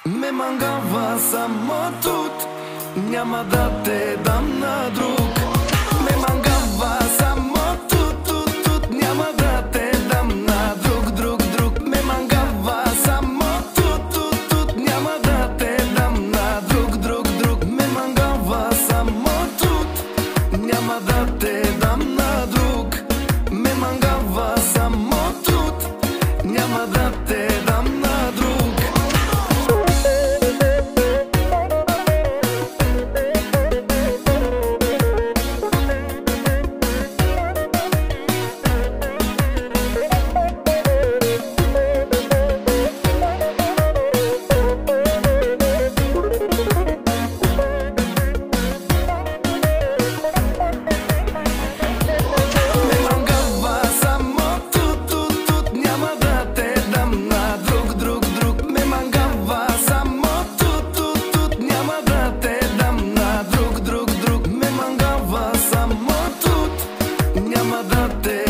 Ме мангава само тут, няма да те дам на друг. Ме мангава само тут, няма да те дам на друг. Ме мангава само тут, няма да те дам на друг. Ме мангава само тут, няма да те дам на друг. Ме мангава само тут, няма да те дам на друг. Няма да те